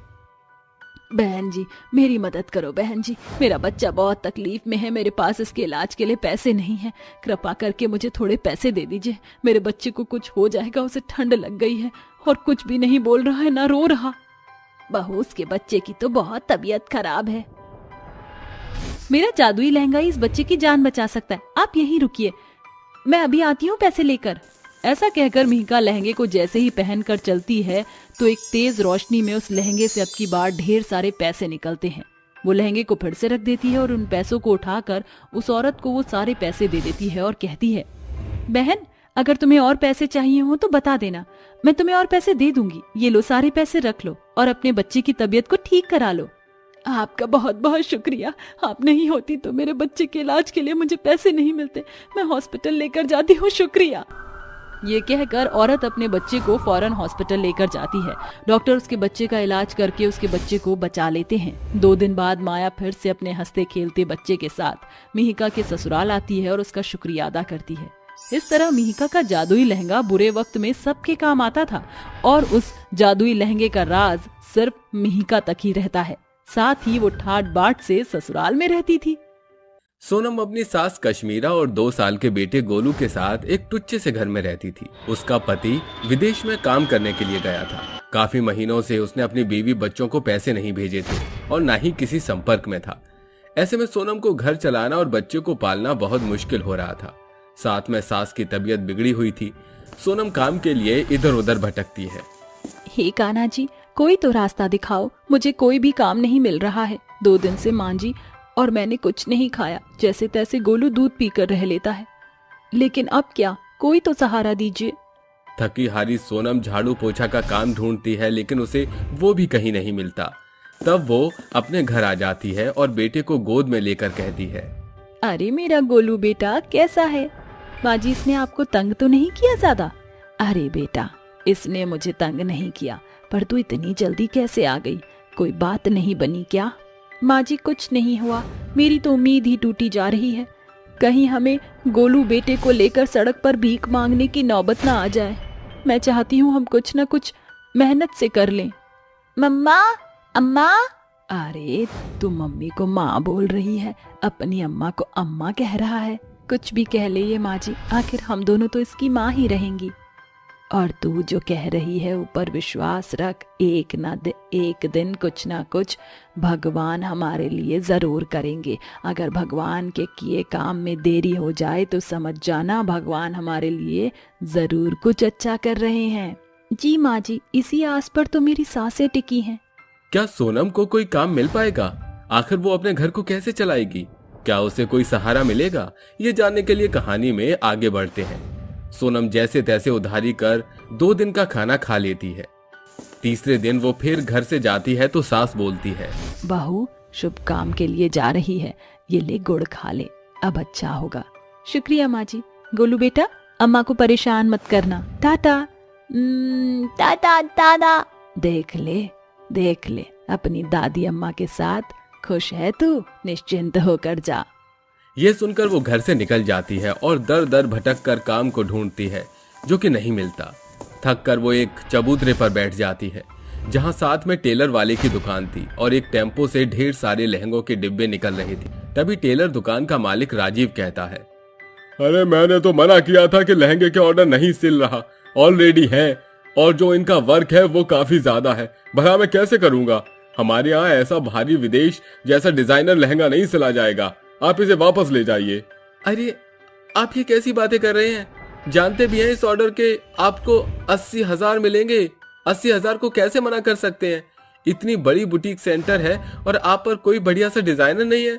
बहन जी मेरी मदद करो बहन जी, मेरा बच्चा बहुत तकलीफ में है, मेरे पास इसके इलाज के लिए पैसे नहीं हैं, कृपा करके मुझे थोड़े पैसे दे दीजिए, मेरे बच्चे को कुछ हो जाएगा, उसे ठंड लग गई है और कुछ भी नहीं बोल रहा है, ना रो रहा। बहू उसके बच्चे की तो बहुत तबीयत खराब है, मेरा जादुई लहंगा ही इस बच्चे की जान बचा सकता है, आप यहीं रुकिए, मैं अभी आती हूँ पैसे लेकर। ऐसा कहकर मिहिका लहंगे को जैसे ही पहनकर चलती है तो एक तेज रोशनी में उस लहंगे से अब की बार ढेर सारे पैसे निकलते हैं। वो लहंगे को फिर से रख देती है और उन पैसों को उठाकर उस औरत को वो सारे पैसे दे देती है और कहती है, बहन अगर तुम्हें और पैसे चाहिए हो तो बता देना, मैं तुम्हें और पैसे दे दूंगी, ये लो सारे पैसे रख लो और अपने बच्चे की तबीयत को ठीक करा लो। आपका बहुत बहुत शुक्रिया, आप नहीं होती तो मेरे बच्चे के इलाज के लिए मुझे पैसे नहीं मिलते, मैं हॉस्पिटल लेकर जाती हूँ, शुक्रिया। ये कहकर औरत अपने बच्चे को फौरन हॉस्पिटल लेकर जाती है। डॉक्टर उसके बच्चे का इलाज करके उसके बच्चे को बचा लेते हैं। 2 दिन बाद माया फिर से अपने हंसते खेलते बच्चे के साथ मिहिका के ससुराल आती है और उसका शुक्रिया अदा करती है। इस तरह मिहिका का जादुई लहंगा बुरे वक्त में सबके काम आता था और उस जादुई लहंगे का राज सिर्फ मिहिका तक ही रहता है। साथ ही वो ठाट बाट से ससुराल में रहती थी। सोनम अपनी सास कश्मीरा और 2 साल के बेटे गोलू के साथ एक टुच्चे से घर में रहती थी। उसका पति विदेश में काम करने के लिए गया था। काफी महीनों से उसने अपनी बीवी बच्चों को पैसे नहीं भेजे थे और न ही किसी संपर्क में था। ऐसे में सोनम को घर चलाना और बच्चे को पालना बहुत मुश्किल हो रहा था। साथ में सास की तबीयत बिगड़ी हुई थी। सोनम काम के लिए इधर उधर भटकती है। हे कान्हा जी, कोई तो रास्ता दिखाओ, मुझे कोई भी काम नहीं मिल रहा है। 2 दिन से मां जी और मैंने कुछ नहीं खाया, जैसे तैसे गोलू दूध पीकर रह लेता है, लेकिन अब क्या, कोई तो सहारा दीजिए। थकी हारी सोनम झाड़ू पोछा का काम ढूंढती है, लेकिन उसे वो भी कहीं नहीं मिलता। तब वो अपने घर आ जाती है और बेटे को गोद में लेकर कहती है, अरे मेरा गोलू बेटा कैसा है? माँ जी इसने आपको तंग तो नहीं किया ज्यादा? अरे बेटा इसने मुझे तंग नहीं किया, पर तू इतनी जल्दी कैसे आ गई? कोई बात नहीं बनी क्या? माँ जी कुछ नहीं हुआ, मेरी तो उम्मीद ही टूटी जा रही है, कहीं हमें गोलू बेटे को लेकर सड़क पर भीख मांगने की नौबत ना आ जाए। मैं चाहती हूँ हम कुछ न कुछ मेहनत से कर लें। मम्मा, अम्मा। अरे तू मम्मी को माँ बोल रही है, अपनी अम्मा को अम्मा कह रहा है। कुछ भी कह ले ये माँ जी, आखिर हम दोनों तो इसकी माँ ही रहेंगी। और तू जो कह रही है ऊपर विश्वास रख, एक दिन कुछ ना कुछ भगवान हमारे लिए जरूर करेंगे। अगर भगवान के किए काम में देरी हो जाए तो समझ जाना भगवान हमारे लिए जरूर कुछ अच्छा कर रहे हैं। जी माँ जी, इसी आस पर तो मेरी सांसें टिकी हैं। क्या सोनम को कोई काम मिल पाएगा? आखिर वो अपने घर को कैसे चलाएगी? क्या उसे कोई सहारा मिलेगा? ये जानने के लिए कहानी में आगे बढ़ते हैं। सोनम जैसे तैसे उधारी कर 2 दिन का खाना खा लेती है। तीसरे दिन वो फिर घर से जाती है तो सास बोलती है, बहू शुभ काम के लिए जा रही है, ये ले गुड़ खा ले, अब अच्छा होगा। शुक्रिया माँ जी। गोलू बेटा अम्मा को परेशान मत करना, टाटा। टाटा दादा। देख ले अपनी दादी अम्मा के साथ खुश है तू, निश्चिंत होकर जा। ये सुनकर वो घर से निकल जाती है और दर दर भटक कर काम को ढूंढती है, जो कि नहीं मिलता। थक कर वो एक चबूतरे पर बैठ जाती है, जहां साथ में टेलर वाले की दुकान थी और एक टेम्पो से ढेर सारे लहंगों के डिब्बे निकल रहे थे। तभी टेलर दुकान का मालिक राजीव कहता है, अरे मैंने तो मना किया था कि लहंगे के ऑर्डर नहीं सिल रहा, ऑलरेडी है, और जो इनका वर्क है वो काफी ज्यादा है, भला मैं कैसे करूंगा? हमारे यहाँ ऐसा भारी विदेश जैसा डिजाइनर लहंगा नहीं सिला जाएगा, आप इसे वापस ले जाइए। अरे आप ये कैसी बातें कर रहे हैं? जानते भी हैं इस ऑर्डर के आपको 80,000 मिलेंगे। 80,000 को कैसे मना कर सकते हैं? इतनी बड़ी बुटीक सेंटर है और आप पर कोई बढ़िया सा डिजाइनर नहीं है।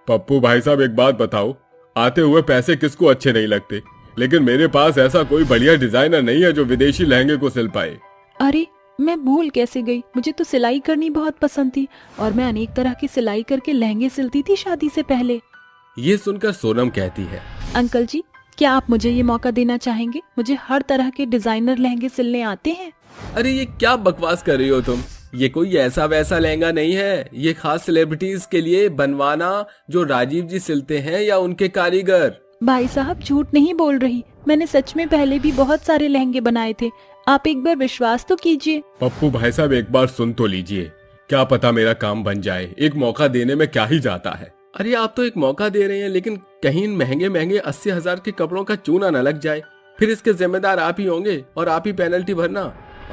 पप्पू भाई साहब, एक बात बताओ, आते हुए पैसे किसको अच्छे नहीं लगते, लेकिन मेरे पास ऐसा कोई बढ़िया डिजाइनर नहीं है जो विदेशी लहंगे को सिल पाए। अरे मैं भूल कैसे गई, मुझे तो सिलाई करनी बहुत पसंद थी और मैं अनेक तरह की सिलाई करके लहंगे सिलती थी शादी से पहले। ये सुनकर सोनम कहती है, अंकल जी, क्या आप मुझे ये मौका देना चाहेंगे? मुझे हर तरह के डिजाइनर लहंगे सिलने आते हैं। अरे ये क्या बकवास कर रही हो तुम? ये कोई ऐसा वैसा लहंगा नहीं है, ये खास सेलिब्रिटीज के लिए बनवाना जो राजीव जी सिलते हैं या उनके कारीगर। भाई साहब, झूठ नहीं बोल रही, मैंने सच में पहले भी बहुत सारे लहंगे बनाए थे, आप एक बार विश्वास तो कीजिए। पप्पू भाई साहब, एक बार सुन तो लीजिए, क्या पता मेरा काम बन जाए, एक मौका देने में क्या ही जाता है। अरे आप तो एक मौका दे रहे हैं, लेकिन कहीं इन महंगे महंगे 80,000 के कपड़ों का चूना न लग जाए, फिर इसके जिम्मेदार आप ही होंगे और आप ही पेनल्टी भरना।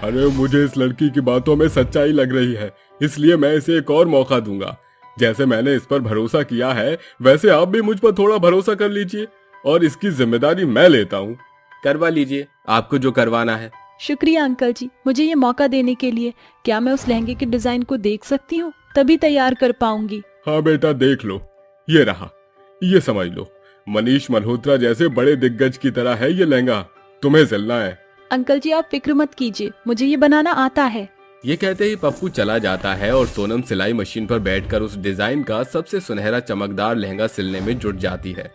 अरे मुझे इस लड़की की बातों में सच्चाई लग रही है, इसलिए मैं इसे एक और मौका दूंगा। जैसे मैंने इस पर भरोसा किया है, वैसे आप भी मुझ पर थोड़ा भरोसा कर लीजिए और इसकी जिम्मेदारी मैं लेता हूँ। करवा लीजिए आपको जो करवाना है। शुक्रिया अंकल जी, मुझे ये मौका देने के लिए। क्या मैं उस लहंगे के डिजाइन को देख सकती हूँ? तभी तैयार कर पाऊंगी। हाँ बेटा, देख लो, ये रहा, ये समझ लो, मनीष मल्होत्रा जैसे बड़े दिग्गज की तरह है ये लहंगा, तुम्हें सिलना है। अंकल जी आप फिक्र मत कीजिए, मुझे ये बनाना आता है। ये कहते ही पप्पू चला जाता है और सोनम सिलाई मशीन पर बैठकर उस डिजाइन का सबसे सुनहरा चमकदार लहंगा सिलने में जुट जाती है।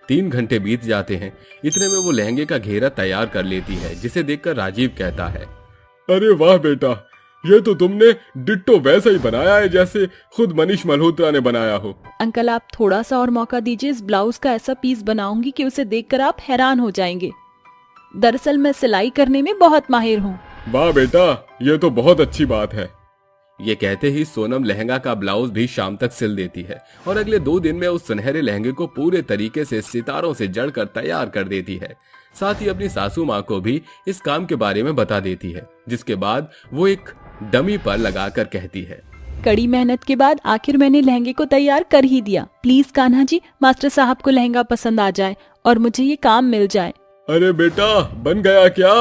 3 घंटे बीत जाते हैं, इतने में वो लहंगे का घेरा तैयार कर लेती है, जिसे देखकर राजीव कहता है, अरे वाह बेटा, ये तो तुमने डिट्टो वैसा ही बनाया है जैसे खुद मनीष मल्होत्रा ने बनाया हो। अंकल आप थोड़ा सा और मौका दीजिए, इस ब्लाउज का ऐसा पीस बनाऊंगी कि उसे देखकर आप हैरान हो जाएंगे। दरअसल मैं सिलाई करने में बहुत माहिर हूँ। वाह बेटा, ये तो बहुत अच्छी बात है। ये कहते ही सोनम लहंगा का ब्लाउज भी शाम तक सिल देती है और अगले 2 दिन में उस सुनहरे लहंगे को पूरे तरीके से सितारों से जड़कर तैयार कर देती है। साथ ही अपनी सासू माँ को भी इस काम के बारे में बता देती है, जिसके बाद वो एक डमी पर लगाकर कहती है, कड़ी मेहनत के बाद आखिर मैंने लहंगे को तैयार कर ही दिया। प्लीज कान्हा जी, मास्टर साहब को लहंगा पसंद आ जाए और मुझे ये काम मिल जाए। अरे बेटा, बन गया क्या?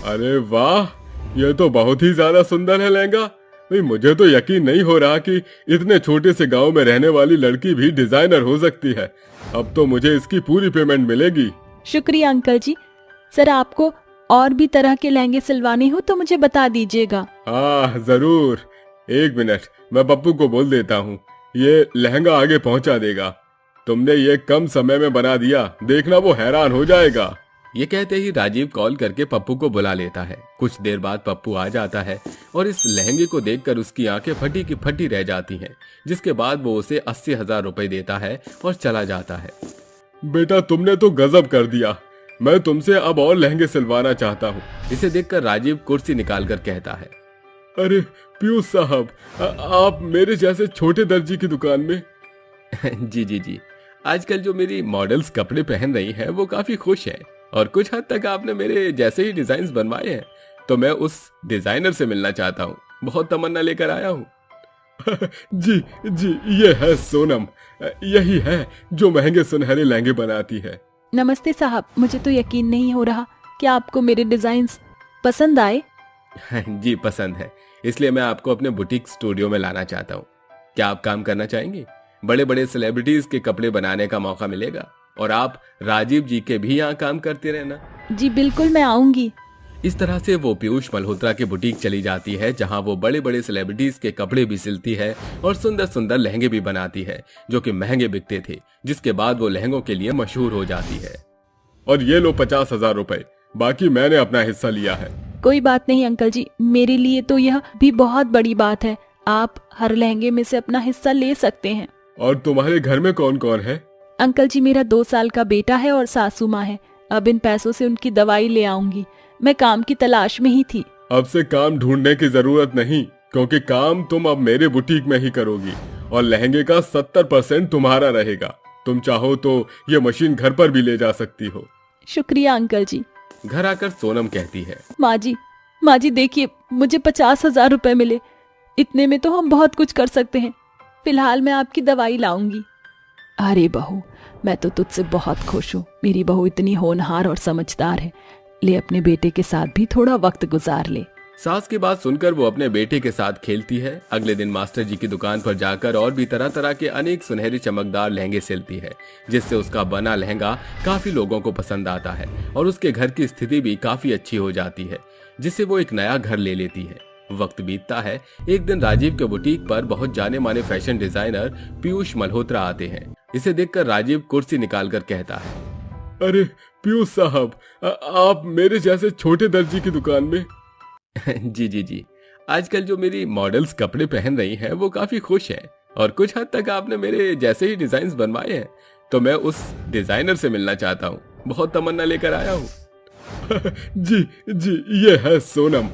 अरे वाह, ये तो बहुत ही ज्यादा सुंदर है लहंगा। भाई मुझे तो यकीन नहीं हो रहा कि इतने छोटे से गांव में रहने वाली लड़की भी डिजाइनर हो सकती है। अब तो मुझे इसकी पूरी पेमेंट मिलेगी। शुक्रिया अंकल जी। सर आपको और भी तरह के लहंगे सिलवाने हो तो मुझे बता दीजिएगा। हाँ जरूर, 1 मिनट, मैं पप्पू को बोल देता हूँ, ये लहंगा आगे पहुँचा देगा। तुमने ये कम समय में बना दिया, देखना वो हैरान हो जाएगा। ये कहते ही राजीव कॉल करके पप्पू को बुला लेता है। कुछ देर बाद पप्पू आ जाता है और इस लहंगे को देखकर उसकी आंखें फटी की फटी रह जाती हैं, जिसके बाद वो उसे 80,000 रुपए देता है और चला जाता है। बेटा तुमने तो गजब कर दिया, मैं तुमसे अब और लहंगे सिलवाना चाहता हूँ। इसे देखकर राजीव कुर्सी निकालकर कहता है, अरे पीयूष साहब, आप मेरे जैसे छोटे दर्जी की दुकान में। जी जी जी, आजकल जो मेरी मॉडल्स कपड़े पहन रही हैं वो काफी खुश हैं और कुछ हद तक आपने मेरे जैसे ही डिजाइन बनवाए हैं, तो मैं उस डिजाइनर से मिलना चाहता हूँ। बहुत तमन्ना लेकर आया हूँ। जी जी, ये है सोनम, यही है जो महंगे सुनहरे लहंगे बनाती है। नमस्ते साहब, मुझे तो यकीन नहीं हो रहा कि आपको मेरे डिजाइन्स पसंद आए। जी पसंद है, इसलिए मैं आपको अपने बुटीक स्टूडियो में लाना चाहता हूँ। क्या आप काम करना चाहेंगे? बड़े बड़े सेलिब्रिटीज के कपड़े बनाने का मौका मिलेगा और आप राजीव जी के भी यहाँ काम करते रहना। जी बिल्कुल, मैं आऊंगी। इस तरह से वो पीयूष मल्होत्रा की बुटीक चली जाती है, जहाँ वो बड़े बड़े सेलिब्रिटीज के कपड़े भी सिलती है और सुंदर सुंदर लहंगे भी बनाती है, जो कि महंगे बिकते थे, जिसके बाद वो लहंगों के लिए मशहूर हो जाती है। और ये लो 50,000 रुपए, बाकी मैंने अपना हिस्सा लिया है। कोई बात नहीं अंकल जी, मेरे लिए तो यह भी बहुत बड़ी बात है। आप हर लहंगे में से अपना हिस्सा ले सकते हैं। और तुम्हारे घर में कौन कौन है? अंकल जी, मेरा 2 साल का बेटा है और सासू माँ है। अब इन पैसों से उनकी दवाई ले आऊंगी। मैं काम की तलाश में ही थी। अब से काम ढूंढने की जरूरत नहीं, क्योंकि काम तुम अब मेरे बुटीक में ही करोगी और लहंगे का 70% तुम्हारा रहेगा। तुम चाहो तो ये मशीन घर पर भी ले जा सकती हो। शुक्रिया अंकल जी। घर आकर सोनम कहती है, माँ जी देखिए, मुझे 50,000 रुपए मिले। इतने में तो हम बहुत कुछ कर सकते हैं। फिलहाल मैं आपकी दवाई लाऊंगी। अरे बहू, मैं तो तुझसे बहुत खुश हूँ। मेरी बहू इतनी होनहार और समझदार है। ले अपने बेटे के साथ भी थोड़ा वक्त गुजार ले। सास की बात सुनकर वो अपने बेटे के साथ खेलती है। अगले दिन मास्टर जी की दुकान पर जाकर और भी तरह तरह के अनेक सुनहरे चमकदार लहंगे सिलती है, जिससे उसका बना लहंगा काफी लोगों को पसंद आता है और उसके घर की स्थिति भी काफी अच्छी हो जाती है, जिससे वो एक नया घर ले लेती है। वक्त बीतता है। एक दिन राजीव के बुटीक पर बहुत जाने माने फैशन डिजाइनर पीयूष मल्होत्रा आते हैं। इसे देखकर राजीव कुर्सी निकालकर कहता है, अरे पीयूष साहब, आप मेरे जैसे छोटे दर्जी की दुकान में। जी, आजकल जो मेरी मॉडल्स कपड़े पहन रही हैं वो काफी खुश हैं और कुछ हद तक आपने मेरे जैसे ही डिजाइन बनवाए हैं, तो मैं उस डिजाइनर से मिलना चाहता हूँ। बहुत तमन्ना लेकर आया हूँ। जी, ये है सोनम,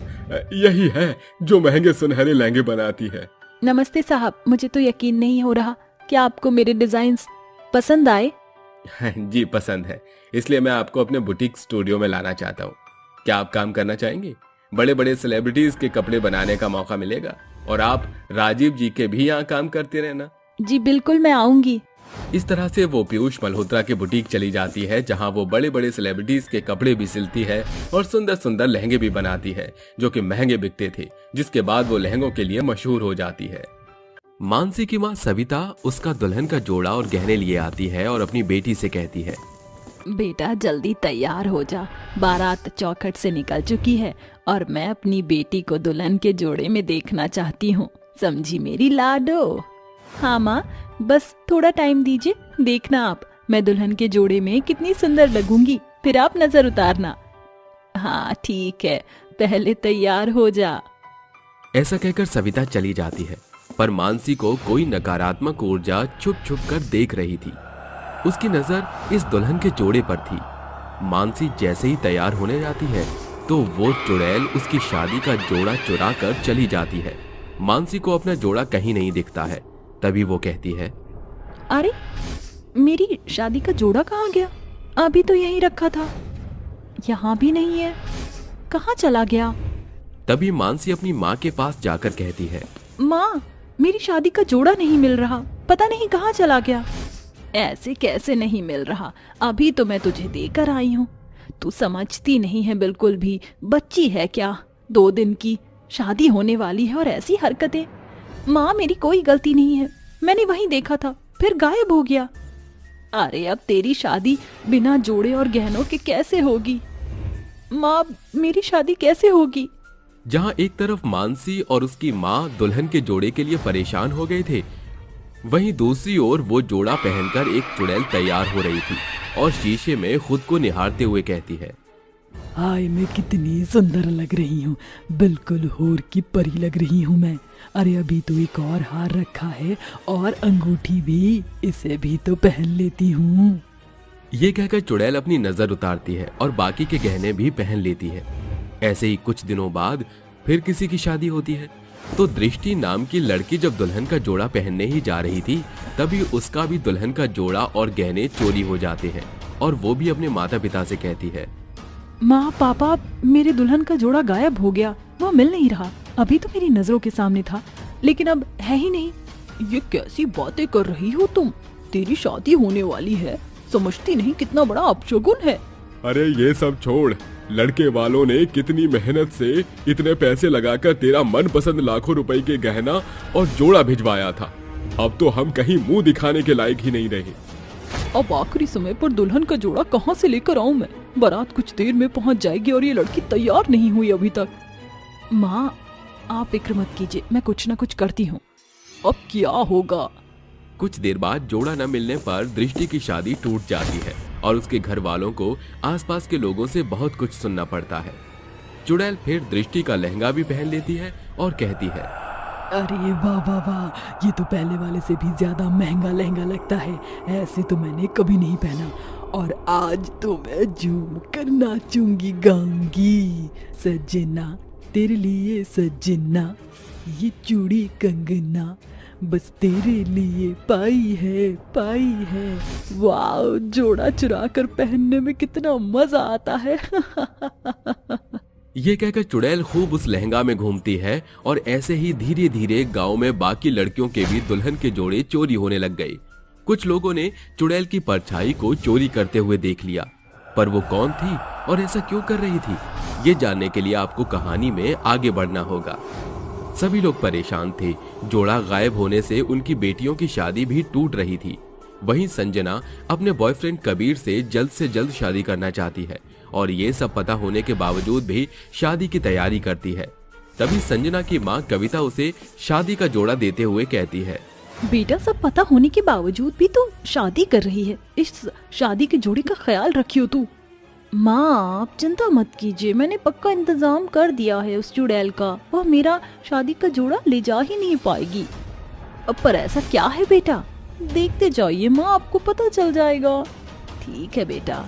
यही है जो महंगे सुनहरे लहंगे बनाती है। नमस्ते साहब, मुझे तो यकीन नहीं हो रहा कि आपको मेरे डिजाइन्स पसंद आए। जी पसंद है, इसलिए मैं आपको अपने बुटीक स्टूडियो में लाना चाहता हूँ। क्या आप काम करना चाहेंगे? बड़े बड़े सेलिब्रिटीज के कपड़े बनाने का मौका मिलेगा और आप राजीव जी के भी यहाँ काम करते रहना। जी बिल्कुल, मैं आऊंगी। इस तरह से वो पीयूष मल्होत्रा की बुटीक चली जाती है, जहाँ वो बड़े बड़े सेलिब्रिटीज के कपड़े भी सिलती है और सुंदर सुंदर लहंगे भी बनाती है, जो कि महंगे बिकते थे, जिसके बाद वो लहंगों के लिए मशहूर हो जाती है। मानसी की माँ सविता उसका दुल्हन का जोड़ा और गहने लिए आती है और अपनी बेटी से कहती है, बेटा जल्दी तैयार हो जा, बारात चौखट से निकल चुकी है और मैं अपनी बेटी को दुल्हन के जोड़े में देखना चाहती हूँ, समझी मेरी लाडो। हाँ माँ, बस थोड़ा टाइम दीजिए, देखना आप मैं दुल्हन के जोड़े में कितनी सुंदर लगूंगी, फिर आप नजर उतारना। हाँ ठीक है, पहले तैयार हो जा। ऐसा कहकर सविता चली जाती है, पर मानसी को कोई नकारात्मक ऊर्जा छुप छुप कर देख रही थी। उसकी नजर इस दुल्हन के जोड़े पर थी। मानसी जैसे ही तैयार होने जाती है तो वो चुड़ैल उसकी शादी का जोड़ा चुरा कर चली जाती है। मानसी को अपना जोड़ा कहीं नहीं दिखता है। तभी वो कहती है, अरे मेरी शादी का जोड़ा कहाँ गया? अभी तो यहीं रखा था, यहाँ भी नहीं है, कहाँ चला गया? तभी मानसी अपनी माँ के पास जाकर कहती है, माँ मेरी शादी का जोड़ा नहीं मिल रहा, पता नहीं कहाँ चला गया। ऐसे कैसे नहीं मिल रहा, अभी तो मैं तुझे देकर आई हूँ, तू समझती नहीं है बिल्कुल भी, बच्ची है क्या, 2 दिन की शादी होने वाली है और ऐसी हरकतें। माँ मेरी कोई गलती नहीं है, मैंने वहीं देखा था फिर गायब हो गया। अरे अब तेरी शादी बिना जोड़े और गहनों के कैसे होगी? माँ मेरी शादी कैसे होगी? जहाँ एक तरफ मानसी और उसकी माँ दुल्हन के जोड़े के लिए परेशान हो गए थे, वहीं दूसरी ओर वो जोड़ा पहनकर एक चुड़ैल तैयार हो रही थी और शीशे में खुद को निहारते हुए कहती है, हाय मैं कितनी सुंदर लग रही हूँ, बिल्कुल हूर की परी लग रही हूँ मैं। अरे अभी तो एक और हार रखा है और अंगूठी भी, इसे भी तो पहन लेती हूँ। ये कहकर चुड़ैल अपनी नजर उतारती है और बाकी के गहने भी पहन लेती है। ऐसे ही कुछ दिनों बाद फिर किसी की शादी होती है, तो दृष्टि नाम की लड़की जब दुल्हन का जोड़ा पहनने ही जा रही थी, तभी उसका भी दुल्हन का जोड़ा और गहने चोरी हो जाते हैं और वो भी अपने माता पिता से कहती है, माँ पापा मेरे दुल्हन का जोड़ा गायब हो गया, वो मिल नहीं रहा, अभी तो मेरी नजरों के सामने था लेकिन अब है ही नहीं। ये कैसी बातें कर रही हो तुम, तेरी शादी होने वाली है, समझती नहीं कितना बड़ा अपशगुन है। अरे ये सब छोड़, लड़के वालों ने कितनी मेहनत से इतने पैसे लगाकर तेरा मनपसंद लाखों रुपए के गहना और जोड़ा भिजवाया था, अब तो हम कहीं मुंह दिखाने के लायक ही नहीं रहे। अब आखिरी समय पर दुल्हन का जोड़ा कहाँ से लेकर आऊं मैं? बारात कुछ देर में पहुंच जाएगी और ये लड़की तैयार नहीं हुई अभी तक। माँ आप फिक्र मत कीजिए, मैं कुछ न कुछ करती हूँ। अब क्या होगा? कुछ देर बाद जोड़ा न मिलने पर दृष्टि की शादी टूट जाती है और उसके घर वालों को आसपास के लोगों से बहुत कुछ सुनना पड़ता है। चुड़ैल फिर दृष्टि का लहंगा भी पहन लेती है और कहती है, अरे वाह वाह वाह, ये तो पहले वाले से भी ज्यादा महंगा लहंगा लगता है, ऐसे तो मैंने कभी नहीं पहना और आज तो मैं झूम कर नाचूंगी गाऊंगी। सजना तेरे लिए सजना, ये चूड़ी कंगना बस तेरे लिए पाई है पाई है। वाह, जोड़ा चुरा कर पहनने में कितना मजा आता है। ये कहकर चुड़ैल खूब उस लहंगा में घूमती है और ऐसे ही धीरे धीरे गांव में बाकी लड़कियों के भी दुल्हन के जोड़े चोरी होने लग गए। कुछ लोगों ने चुड़ैल की परछाई को चोरी करते हुए देख लिया, पर वो कौन थी और ऐसा क्यों कर रही थी, ये जानने के लिए आपको कहानी में आगे बढ़ना होगा। सभी लोग परेशान थे। जोड़ा गायब होने से उनकी बेटियों की शादी भी टूट रही थी। वहीं संजना अपने बॉयफ्रेंड कबीर से जल्द शादी करना चाहती है और ये सब पता होने के बावजूद भी शादी की तैयारी करती है। तभी संजना की माँ कविता उसे शादी का जोड़ा देते हुए कहती है, बेटा, सब पता होने के बावजूद भी तू शादी कर रही है। इस शादी के जोड़े का ख्याल रखियो तू। माँ, आप चिंता मत कीजिए, मैंने पक्का इंतजाम कर दिया है उस चुड़ैल का। वह मेरा शादी का जोड़ा ले जा ही नहीं पाएगी। अब पर ऐसा क्या है बेटा, देखते जाइए माँ, आपको पता चल जाएगा। ठीक है बेटा।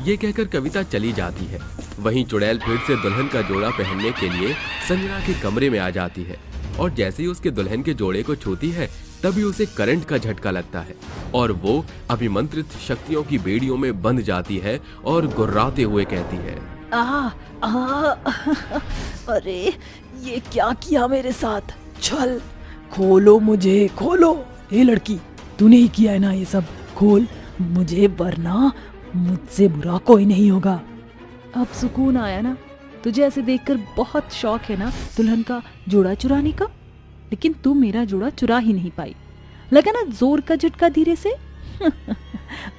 ये कहकर कविता चली जाती है। वहीं चुड़ैल फिर से दुल्हन का जोड़ा पहनने के लिए संजना के कमरे में आ जाती है और जैसे ही उसके दुल्हन के जोड़े को छूती है तभी उसे करंट का झटका लगता है और वो अभिमंत्रित शक्तियों की बेड़ियों में बंध जाती है और गुर्राते हुए कहती है, अरे ये क्या किया मेरे साथ। चल खोलो मुझे, खोलो। ए लड़की, तूने ही किया है ना ये सब, खोल मुझे वरना मुझसे बुरा कोई नहीं होगा। अब सुकून आया ना? तुझे ऐसे देखकर बहुत शौक है ना दुल्हन का जोड़ा चुराने का, लेकिन तू मेरा जोड़ा चुरा ही नहीं पाई। लगा ना जोर का झटका धीरे से।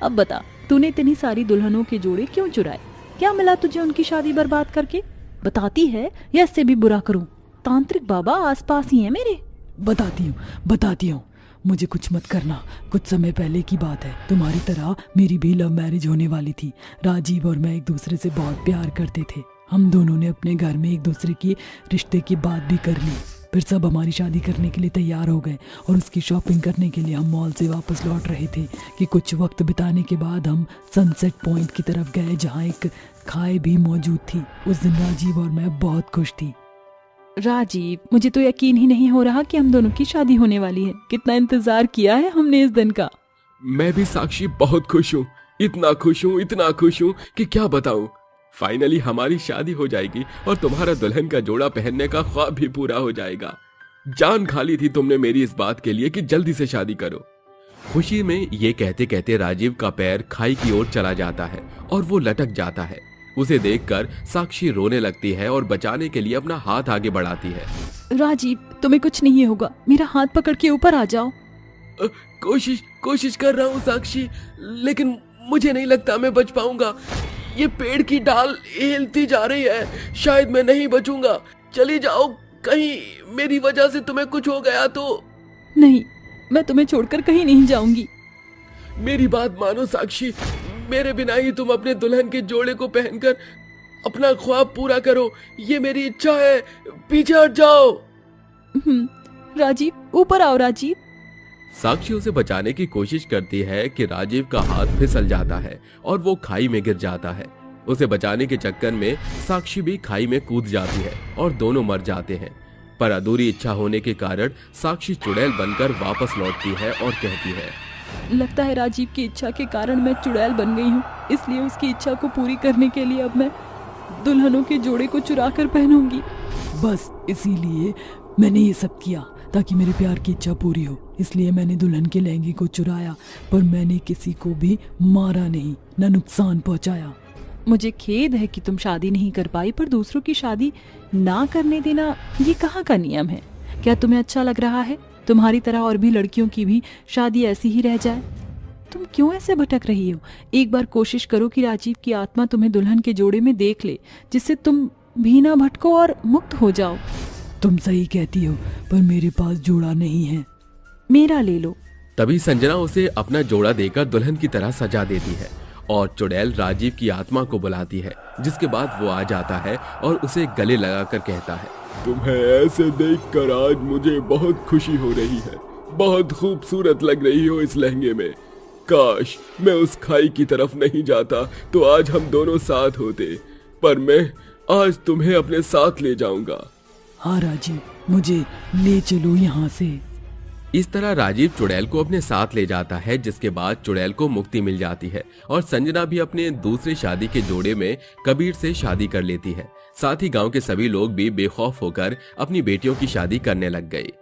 अब बता, तूने इतनी सारी दुल्हनों के जोड़े क्यों चुराए? क्या मिला तुझे उनकी शादी बर्बाद करके? बताती है या इससे भी बुरा करूं? तांत्रिक बाबा आसपास ही है मेरे। बताती हूँ, मुझे कुछ मत करना। कुछ समय पहले की बात है, तुम्हारी तरह मेरी भी लव मैरिज होने वाली थी। राजीव और मैं एक दूसरे से बहुत प्यार करते थे। हम दोनों ने अपने घर में एक दूसरे की रिश्ते की बात भी कर ली। फिर सब हमारी शादी करने के लिए तैयार हो गए और उसकी शॉपिंग करने के लिए हम मॉल से वापस लौट रहे थे कि कुछ वक्त बिताने के बाद हम सनसेट पॉइंट की तरफ गए जहाँ एक खाई भी मौजूद थी। उस दिन राजीव और मैं बहुत खुश थी। राजीव, मुझे तो यकीन ही नहीं हो रहा कि हम दोनों की शादी होने वाली है। कितना इंतजार किया है हमने इस दिन का। मैं भी साक्षी बहुत खुश हूँ, इतना खुश हूँ कि क्या बताऊँ। फाइनली हमारी शादी हो जाएगी और तुम्हारा दुल्हन का जोड़ा पहनने का ख्वाब भी पूरा हो जाएगा। जान खाली थी तुमने मेरी इस बात के लिए कि जल्दी से शादी करो। खुशी में ये कहते कहते राजीव का पैर खाई की ओर चला जाता है और वो लटक जाता है। उसे देखकर साक्षी रोने लगती है और बचाने के लिए अपना हाथ आगे बढ़ाती है। राजीव, तुम्हें कुछ नहीं होगा, मेरा हाथ पकड़ के ऊपर आ जाओ। कोशिश कर रहा हूँ साक्षी, लेकिन मुझे नहीं लगता मैं बच पाऊंगा। ये पेड़ की डाल हिलती जा रही है, शायद मैं नहीं बचूंगा। चली जाओ, कहीं मेरी वजह से तुम्हें कुछ हो गया तो। नहीं, मैं तुम्हें छोड़कर कहीं नहीं जाऊंगी। मेरी बात मानो साक्षी, मेरे बिना ही तुम अपने दुल्हन के जोड़े को पहनकर अपना ख्वाब पूरा करो, ये मेरी इच्छा है। पीछे हट जाओ। राजीव, ऊपर आओ राजीव। साक्षी उसे बचाने की कोशिश करती है कि राजीव का हाथ फिसल जाता है और वो खाई में गिर जाता है। उसे बचाने के चक्कर में साक्षी भी खाई में कूद जाती है और दोनों मर जाते हैं। पर अधूरी इच्छा होने के कारण साक्षी चुड़ैल बनकर वापस लौटती है और कहती है, लगता है राजीव की इच्छा के कारण मैं चुड़ैल बन गई हूँ, इसलिए उसकी इच्छा को पूरी करने के लिए अब मैं दुल्हनों के जोड़े को चुरा कर पहनूंगी। बस इसीलिए मैंने ये सब किया ताकि मेरे प्यार की इच्छा पूरी हो। इसलिए मैंने दुल्हन के लहंगे को चुराया, पर मैंने किसी को भी मारा नहीं, न नुकसान पहुंचाया। मुझे खेद है कि तुम शादी नहीं कर पाई, पर दूसरों की शादी ना करने देना ये कहाँ का नियम है? क्या तुम्हें अच्छा लग रहा है तुम्हारी तरह और भी लड़कियों की भी शादी ऐसी ही रह जाए? तुम क्यों ऐसे भटक रही हो? एक बार कोशिश करो कि राजीव की आत्मा तुम्हें दुल्हन के जोड़े में देख ले, जिससे तुम भी ना भटको और मुक्त हो जाओ। तुम सही कहती हो, पर मेरे पास जोड़ा नहीं है। मेरा ले लो। तभी संजना उसे अपना जोड़ा देकर दुल्हन की तरह सजा देती है और चुड़ैल राजीव की आत्मा को बुलाती है, जिसके बाद वो आ जाता है और उसे गले लगाकर कहता है, तुम्हें ऐसे देखकर आज मुझे बहुत खुशी हो रही है। बहुत खूबसूरत लग रही हो इस लहंगे में। काश मैं उस खाई की तरफ नहीं जाता तो आज हम दोनों साथ होते, पर मैं आज तुम्हें अपने साथ ले जाऊंगा। हाँ राजीव, मुझे ले चलो यहाँ से। इस तरह राजीव चुड़ैल को अपने साथ ले जाता है, जिसके बाद चुड़ैल को मुक्ति मिल जाती है और संजना भी अपने दूसरी शादी के जोड़े में कबीर से शादी कर लेती है। साथ ही गांव के सभी लोग भी बेखौफ होकर अपनी बेटियों की शादी करने लग गए।